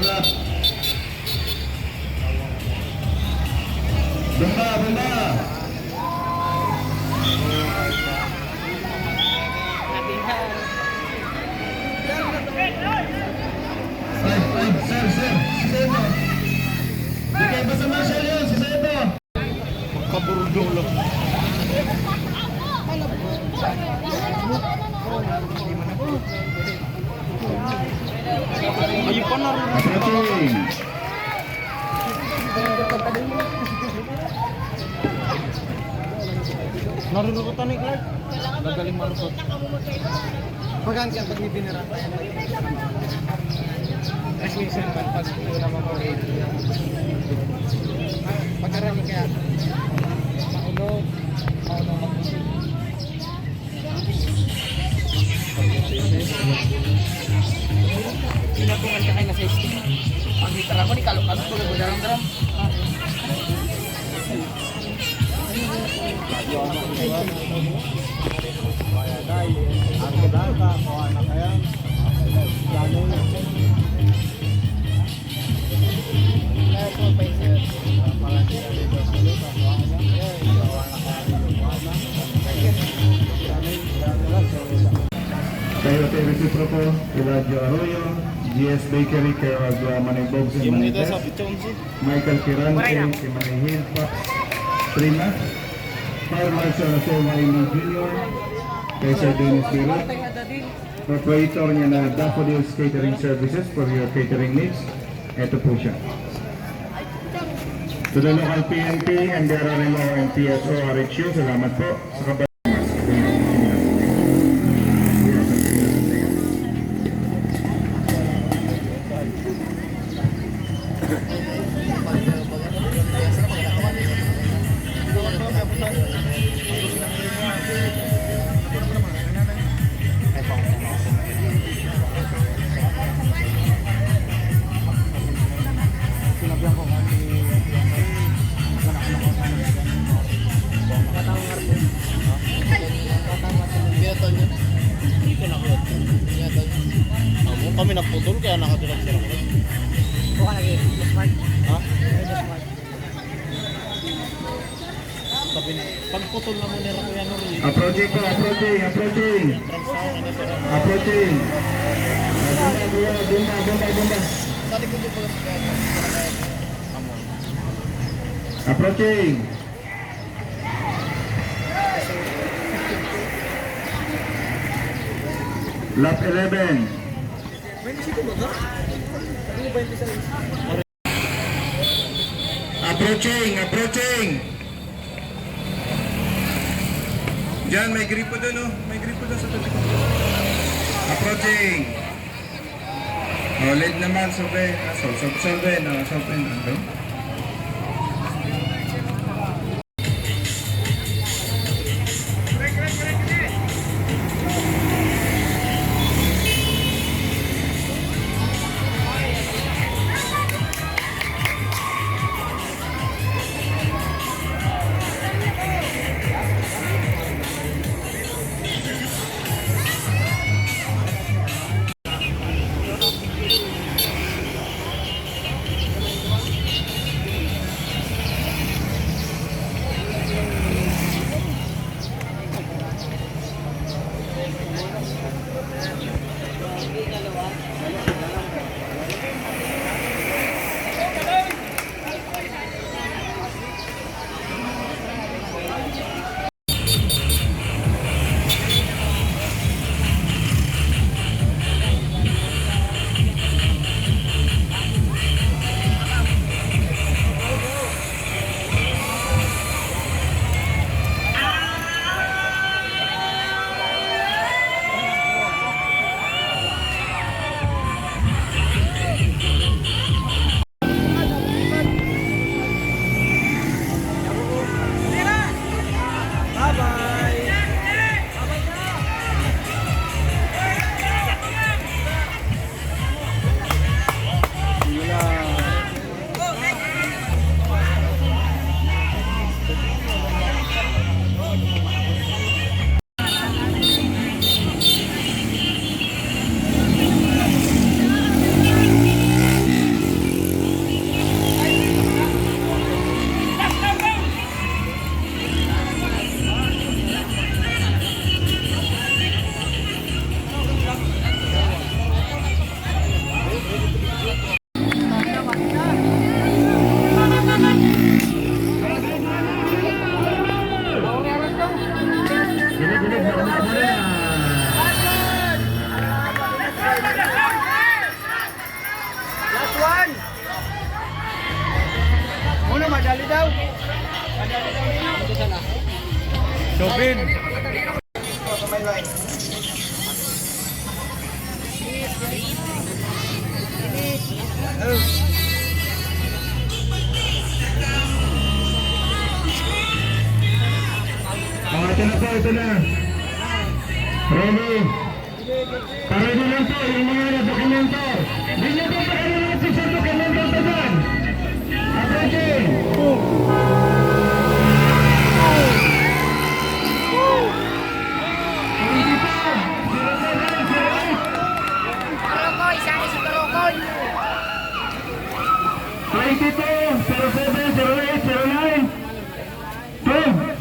overlap. Bumba, bumba. Sir, si Seto. Di kayo ba sa Marshall yun, si Seto? Magkaburudong lang. Ayun pa na rin. Approaching. Narurukutan ni Clark. Nagaling marukot. Pagaan ka pag ibinara. As minsan pag wala mo ko rin. Pag-arami kaya maulog mag-isip. Pinatungan ka kayo na sa isip. Pag itara ko ni kalok-kalok ko nagdaram-daram. Tayo tayo reciproco, Eladio Arroyo, GS Bakery, Carol Manay Bogs and Manifest, Michael Kirante, si Manay Hill, Prima, Fire Marshal Jose Marini Jr., kay Sir Dennis Vero, proprietor niya na Daffodils Catering Services for your catering needs. Ito po siya. To the local PNP and the RMO and PSO RHU, salamat po sa kabayan. Kami naputol kaya nakatulog sila. Buka lagi, smart. Ha? Smart. Sabi na, pagputol na mo nila Kuya Nuri. Approaching po, approaching. Bumba. Sa likod yung pala Approaching. Lap 11. Approaching. Diyan, may gripo doon, oh. May gripo doon sa tabi ko. Approaching. Oh, lead naman, sobe. Sobe. Shobin. Ito na po, ito na. Ready? Ready lang po, yung mga dokumento. Hindi nyo po pa kanina natin sa dokumento ito dyan. Attention! Karokoy, sana si Karokoy. 22, 07, 08, 09. 2.